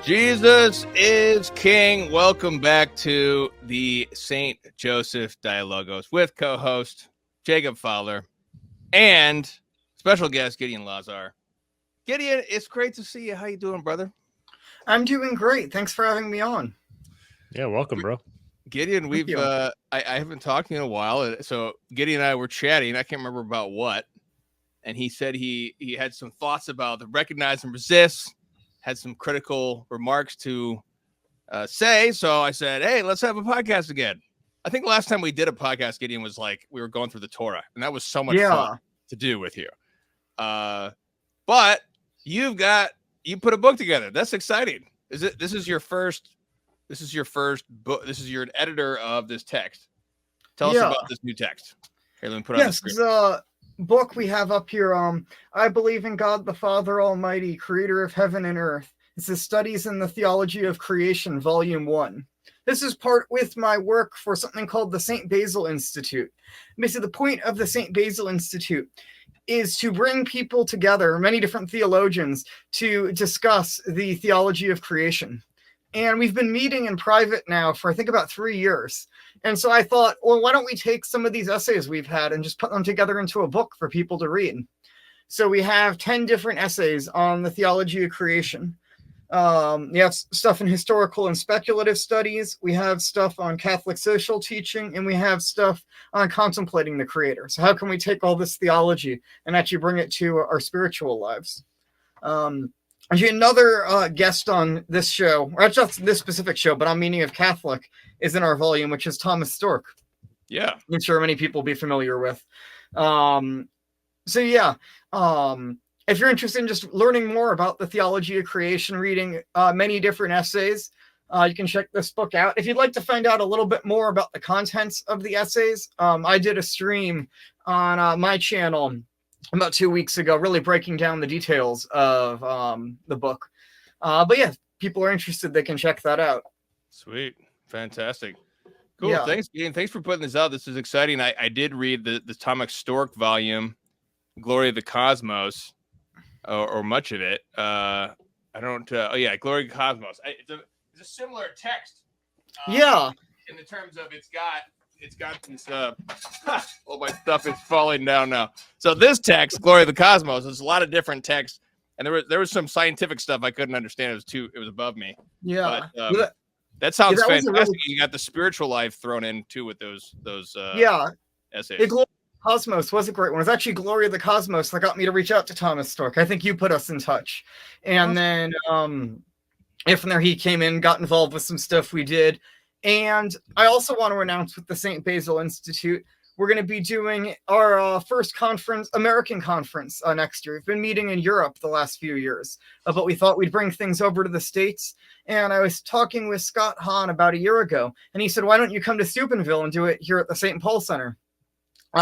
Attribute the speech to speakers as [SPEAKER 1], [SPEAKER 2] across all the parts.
[SPEAKER 1] Jesus is King. Welcome back to the St. Joseph Dialogos with co-host Jacob Fowler and special guest Gideon Lazar. Gideon, it's great to see you. How you doing, brother?
[SPEAKER 2] I'm doing great. Thanks for having me on.
[SPEAKER 3] Yeah, welcome, bro.
[SPEAKER 1] Gideon, I haven't talked to you in a while. So Gideon and I were chatting. I can't remember about what. And he said he had some thoughts about the recognize and resist, had some critical remarks to say. So I said, hey, let's have a podcast again. I think last time we did a podcast, Gideon, was like we were going through the Torah. And that was so much fun to do with you. But you put a book together. That's exciting. This is your first book. This is your editor of this text. Tell us about this new text. Here, let me put on the screen.
[SPEAKER 2] Book we have up here. I believe in God the Father Almighty, creator of heaven and earth. This is Studies in the Theology of Creation, Volume 1. This is part with my work for something called the St. Basil Institute. Basically, the point of the St. Basil Institute is to bring people together, many different theologians, to discuss the theology of creation. And we've been meeting in private now for, I think, about 3 years. And so I thought, well, why don't we take some of these essays we've had and just put them together into a book for people to read? So we have 10 different essays on the theology of creation. We have stuff in historical and speculative studies. We have stuff on Catholic social teaching, and we have stuff on contemplating the Creator. So how can we take all this theology and actually bring it to our spiritual lives? Actually, another guest on this show, or not this specific show, but on Meaning of Catholic, is in our volume, which is Thomas Stork.
[SPEAKER 1] Yeah.
[SPEAKER 2] I'm sure many people will be familiar with. If you're interested in just learning more about the theology of creation, reading many different essays, you can check this book out. If you'd like to find out a little bit more about the contents of the essays, I did a stream on my channel about 2 weeks ago, really breaking down the details of the book. But yeah, if people are interested, they can check that out.
[SPEAKER 1] Sweet. Fantastic. Cool. Yeah. Thanks, Ian. Thanks for putting this out. This is exciting. I did read the Thomas Stork volume, Glory of the Cosmos, or much of it. Glory of the Cosmos. It's a similar text. In the terms of it's got this all my stuff is falling down now. So this text, Glory of the Cosmos, there's a lot of different texts, and there was some scientific stuff I couldn't understand. It was above me.
[SPEAKER 2] Yeah.
[SPEAKER 1] But, that sounds fantastic. You got the spiritual life thrown in too with those essays.
[SPEAKER 2] Glory of the Cosmos was a great one. It was actually Glory of the Cosmos that got me to reach out to Thomas Stork. I think you put us in touch. And then from there he came in, got involved with some stuff we did. And I also want to announce with the St. Basil Institute, we're going to be doing our first conference, American conference, next year. We've been meeting in Europe the last few years, but we thought we'd bring things over to the States. And I was talking with Scott Hahn about a year ago, and he said, why don't you come to Steubenville and do it here at the St. Paul Center?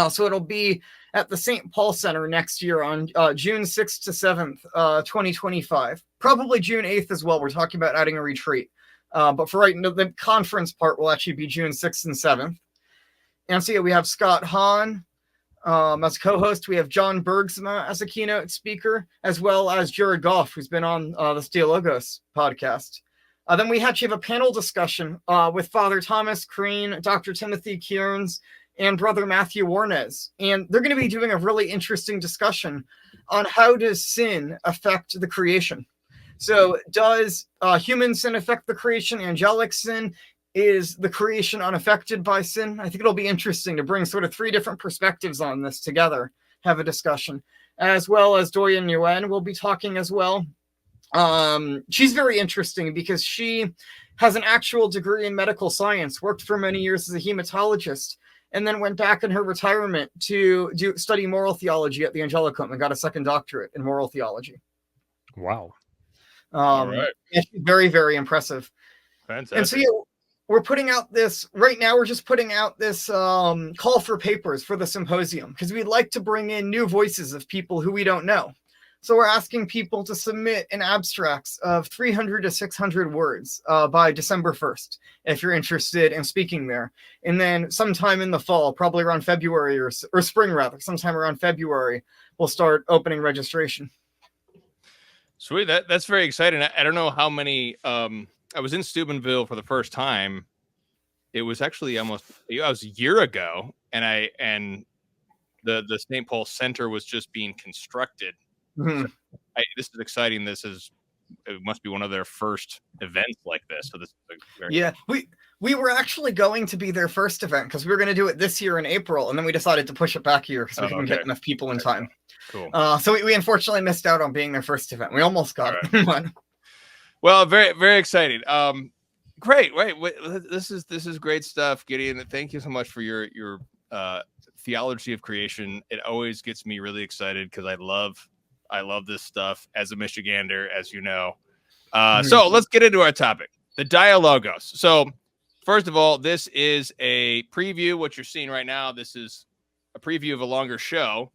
[SPEAKER 2] So it'll be at the St. Paul Center next year on June 6th to 7th, 2025. Probably June 8th as well. We're talking about adding a retreat. But for right now, the conference part will actually be June 6th and 7th. And so we have Scott Hahn as co-host. We have John Bergsma as a keynote speaker, as well as Jared Goff, who's been on the Dialogos podcast. Then we actually have a panel discussion with Father Thomas Crean, Dr. Timothy Kearns, and Brother Matthew Warnes. And they're going to be doing a really interesting discussion on how does sin affect the creation. So does human sin affect the creation? Angelic sin? Is the creation unaffected by sin? I think it'll be interesting to bring sort of 3 different perspectives on this together, have a discussion, as well as Doyen Nguyen will be talking as well. She's very interesting because she has an actual degree in medical science, worked for many years as a hematologist, and then went back in her retirement to study moral theology at the Angelicum and got a second doctorate in moral theology.
[SPEAKER 3] Wow.
[SPEAKER 1] All right.
[SPEAKER 2] She's very, very impressive.
[SPEAKER 1] Fantastic.
[SPEAKER 2] And so, we're putting out this right now. We're just putting out this call for papers for the symposium because we'd like to bring in new voices of people who we don't know. So we're asking people to submit an abstracts of 300 to 600 words by December 1st, if you're interested in speaking there. And then sometime in the fall, probably around February or spring rather, sometime around February, we'll start opening registration.
[SPEAKER 1] Sweet. That's very exciting. I don't know how many. I was in Steubenville for the first time. It was actually I was a year ago, and the St. Paul Center was just being constructed. So this is exciting. It must be one of their first events like this. So this is
[SPEAKER 2] we were actually going to be their first event because we were going to do it this year in April, and then we decided to push it back a year because we couldn't get enough people in time.
[SPEAKER 1] Cool.
[SPEAKER 2] So we unfortunately missed out on being their first event. We almost got it.
[SPEAKER 1] Well, very, very exciting. Great. Wait, this is great stuff, Gideon. Thank you so much for your theology of creation. It always gets me really excited because I love this stuff as a Michigander, as you know. So let's get into our topic, the Dialogos. So first of all, this is a preview. What you're seeing right now, this is a preview of a longer show.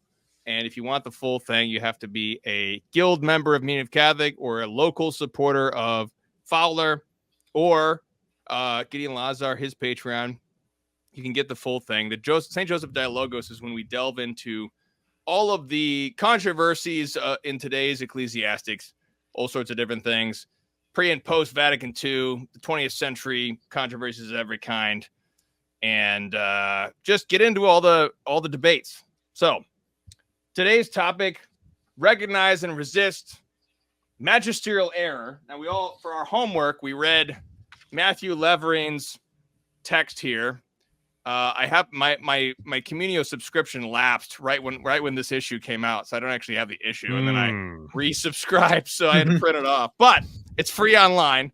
[SPEAKER 1] And if you want the full thing, you have to be a guild member of Mean of Catholic or a local supporter of Fowler or Gideon Lazar, his Patreon. You can get the full thing. The St. Joseph Dialogos is when we delve into all of the controversies in today's ecclesiastics, all sorts of different things, pre and post Vatican II, the 20th century controversies of every kind, and just get into all the debates. So today's topic: recognize and resist magisterial error. Now for our homework, we read Matthew Leverine's text here. I have my Communio subscription lapsed right when this issue came out, so I don't actually have the issue, and then I resubscribed, so I had to print it off. But it's free online.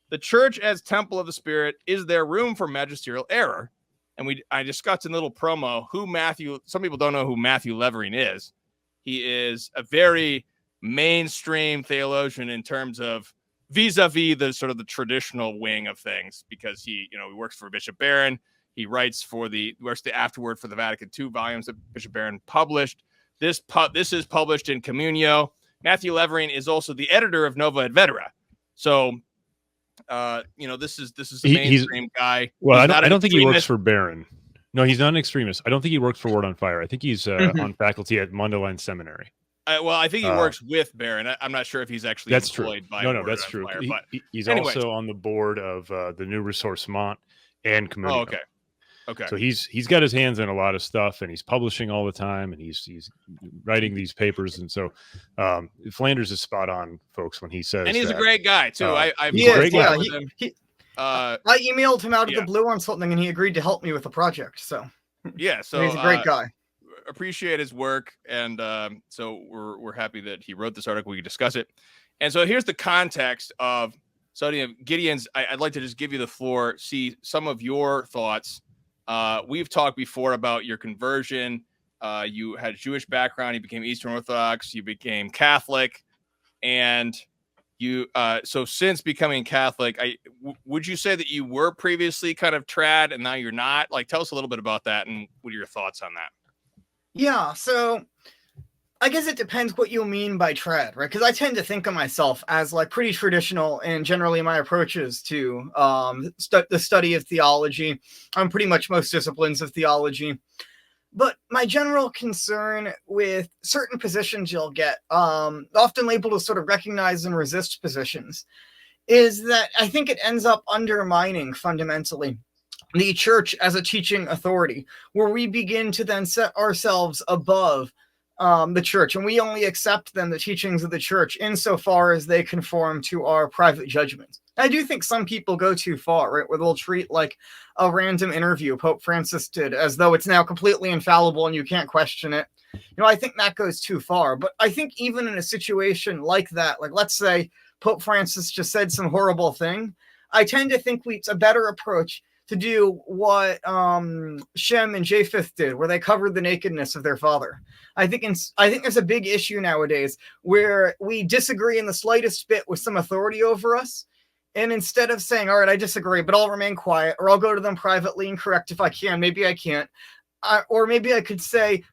[SPEAKER 1] The Church as Temple of the Spirit, is there room for magisterial error? And I discussed in a little promo some people don't know who Matthew Leverine is. He is a very mainstream theologian in terms of vis-a-vis the sort of the traditional wing of things, because he works for Bishop Barron. He writes the afterword for the Vatican II volumes that Bishop Barron published. This is published in Communio. Matthew Leverine is also the editor of Nova et Vetera. So, this is a mainstream guy.
[SPEAKER 3] Well, I don't think he works for Barron. No, he's not an extremist. I don't think he works for Word on Fire. I think he's on faculty at Mundelein Seminary.
[SPEAKER 1] I think he works with Barron. I'm not sure if he's actually employed by Word
[SPEAKER 3] that's
[SPEAKER 1] on
[SPEAKER 3] true.
[SPEAKER 1] Fire,
[SPEAKER 3] He's also on the board of the New Ressourcement and Communio.
[SPEAKER 1] Oh, okay. Okay.
[SPEAKER 3] So he's got his hands in a lot of stuff, and he's publishing all the time, and he's writing these papers, and so Flanders is spot on, folks, when he says.
[SPEAKER 1] And he's a great guy too. I
[SPEAKER 2] emailed him out of the blue on something, and he agreed to help me with the project. So
[SPEAKER 1] so
[SPEAKER 2] he's a great guy.
[SPEAKER 1] Appreciate his work, and so we're happy that he wrote this article. We can discuss it. And so here's the context of Gideon's. I'd like to just give you the floor, see some of your thoughts. We've talked before about your conversion. You had a Jewish background. You became Eastern Orthodox. You became Catholic, and so since becoming Catholic, would you say that you were previously kind of trad and now you're not? Like, tell us a little bit about that and what are your thoughts on that?
[SPEAKER 2] Yeah, so I guess it depends what you mean by trad, right? Because I tend to think of myself as like pretty traditional in generally my approaches to the study of theology. I'm pretty much most disciplines of theology. But my general concern with certain positions you'll get, often labeled as sort of recognize and resist positions, is that I think it ends up undermining fundamentally the church as a teaching authority, where we begin to then set ourselves above the church, and we only accept then the teachings of the church insofar as they conform to our private judgments. I do think some people go too far, right, where they'll treat like a random interview Pope Francis did as though it's now completely infallible and you can't question it. I think that goes too far. But I think even in a situation like that, like let's say Pope Francis just said some horrible thing, I tend to think it's a better approach to do what Shem and Japheth did, where they covered the nakedness of their father. I think there's a big issue nowadays where we disagree in the slightest bit with some authority over us, and instead of saying, all right, I disagree, but I'll remain quiet, or I'll go to them privately and correct if I can, maybe I can't, or maybe I could say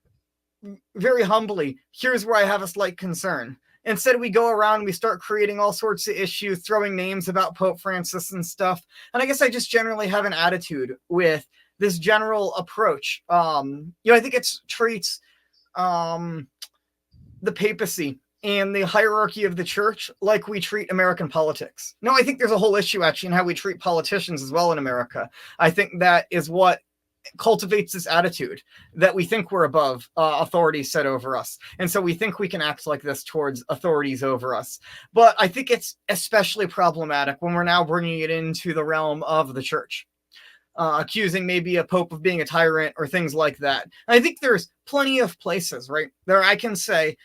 [SPEAKER 2] very humbly, here's where I have a slight concern. Instead, we go around and we start creating all sorts of issues, throwing names about Pope Francis and stuff. And I guess I just generally have an attitude with this general approach. I think it treats the papacy and the hierarchy of the church like we treat American politics. No, I think there's a whole issue actually in how we treat politicians as well in America. I think that is what cultivates this attitude that we think we're above authorities set over us. And so we think we can act like this towards authorities over us. But I think it's especially problematic when we're now bringing it into the realm of the church. Accusing maybe a pope of being a tyrant or things like that. And I think there's plenty of places, right, there I can say,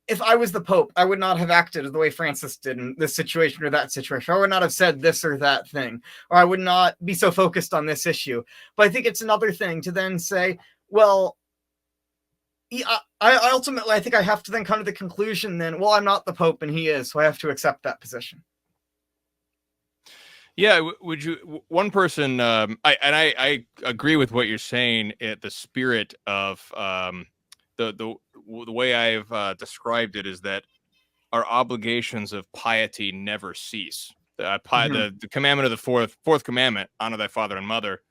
[SPEAKER 2] if I was the pope, I would not have acted the way Francis did in this situation or that situation. I would not have said this or that thing, or I would not be so focused on this issue. But I think it's another thing to then say, well, I ultimately, I think I have to then come to the conclusion then, well, I'm not the pope and he is, so I have to accept that position.
[SPEAKER 1] Yeah, would you? One person, I agree with what you're saying. At the spirit of the way I've described it is that our obligations of piety never cease. The commandment of the fourth commandment, honor thy father and mother,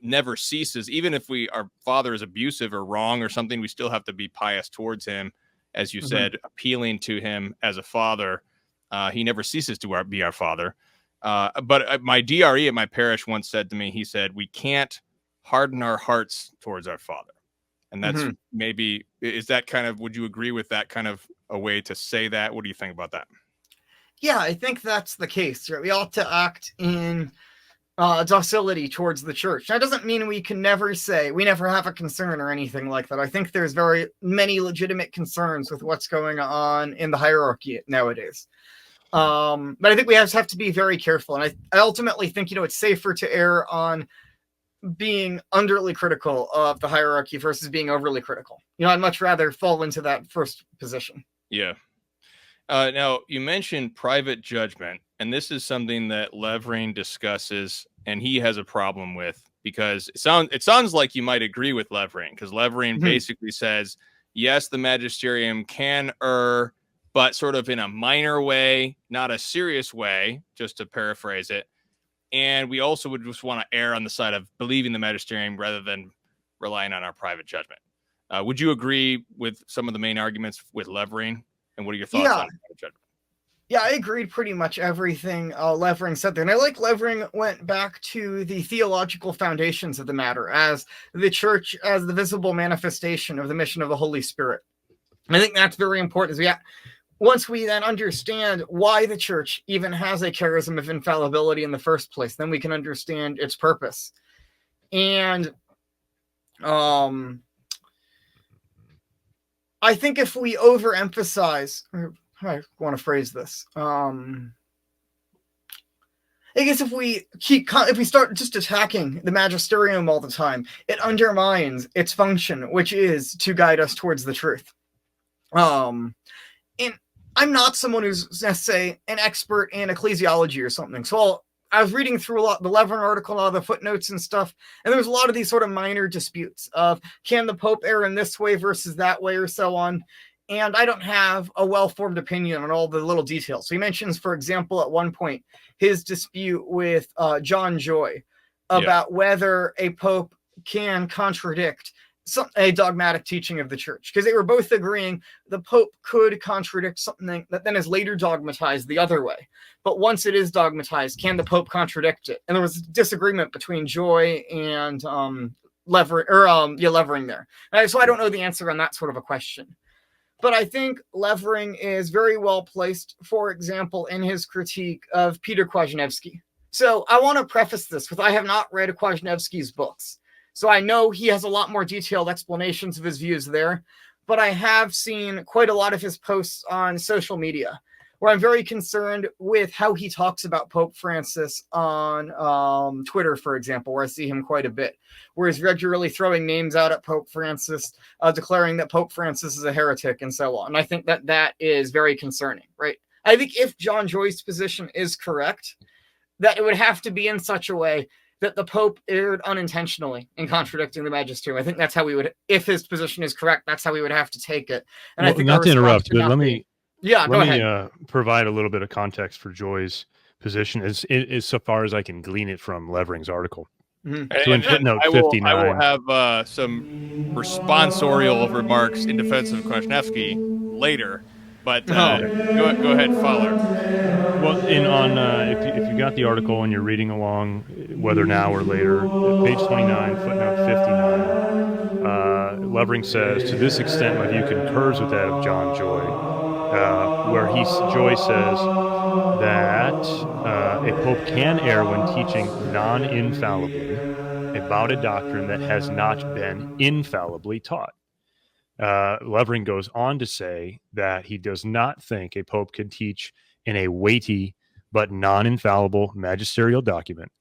[SPEAKER 1] never ceases. Even if our father is abusive or wrong or something, we still have to be pious towards him, as you said, appealing to him as a father. He never ceases to be our father. But my DRE at my parish once said to me, he said, we can't harden our hearts towards our father. And that's maybe, is that kind of, would you agree with that kind of a way to say that? What do you think about that?
[SPEAKER 2] Yeah, I think that's the case. Right? We ought to act in docility towards the church. That doesn't mean we can never say, we never have a concern or anything like that. I think there's very many legitimate concerns with what's going on in the hierarchy nowadays. But I think we have to be very careful. And I ultimately think, it's safer to err on being underly critical of the hierarchy versus being overly critical. I'd much rather fall into that first position.
[SPEAKER 1] Yeah. Now, you mentioned private judgment, and this is something that Levering discusses, and he has a problem with, because it sounds like you might agree with Levering, because Levering basically says, yes, the magisterium can err, but sort of in a minor way, not a serious way, just to paraphrase it. And we also would just want to err on the side of believing the magisterium rather than relying on our private judgment. Would you agree with some of the main arguments with Levering? And what are your thoughts on private judgment?
[SPEAKER 2] Yeah, I agreed pretty much everything Levering said there. And I like Levering went back to the theological foundations of the matter as the church, as the visible manifestation of the mission of the Holy Spirit. And I think that's very important. Once we then understand why the church even has a charism of infallibility in the first place, then we can understand its purpose. And I think if we overemphasize, how I want to phrase this, I guess if we start just attacking the magisterium all the time, it undermines its function, which is to guide us towards the truth. And I'm not someone who's, let's say, an expert in ecclesiology or something. So I was reading through a lot the Levering article, a lot of the footnotes and stuff, and there was a lot of these sort of minor disputes of can the Pope err in this way versus that way or so on. And I don't have a well-formed opinion on all the little details. So he mentions, for example, at one point, his dispute with John Joy about whether a Pope can contradict a dogmatic teaching of the church, because they were both agreeing the Pope could contradict something that then is later dogmatized the other way. But once it is dogmatized, can the Pope contradict it? And there was disagreement between Joy and Levering there. So I don't know the answer on that sort of a question. But I think Levering is very well placed, for example, in his critique of Peter Kwasniewski. So I want to preface this with I have not read Kwasniewski's books. So I know he has a lot more detailed explanations of his views there, but I have seen quite a lot of his posts on social media where I'm very concerned with how he talks about Pope Francis on Twitter, for example, where I see him quite a bit, where he's regularly throwing names out at Pope Francis, declaring that Pope Francis is a heretic and so on. And I think that is very concerning, right? I think if John Joy's position is correct, that it would have to be in such a way that the Pope erred unintentionally in contradicting the magisterium. I think that's how we would, if his position is correct, that's how we would have to take it. And I think
[SPEAKER 3] not to interrupt, but let me
[SPEAKER 2] provide
[SPEAKER 3] a little bit of context for Joy's position is so far as I can glean it from Levering's article.
[SPEAKER 1] Mm-hmm. So in footnote 59, I will have some responsorial remarks in defense of Kwasniewski later. But go ahead, Fowler.
[SPEAKER 3] Well, if you got the article and you're reading along, whether now or later, page 29, footnote 59, Levering says, to this extent, my view concurs with that of John Joy, where Joy says that a pope can err when teaching non-infallibly about a doctrine that has not been infallibly taught. Levering goes on to say that he does not think a pope can teach in a weighty but non-infallible magisterial document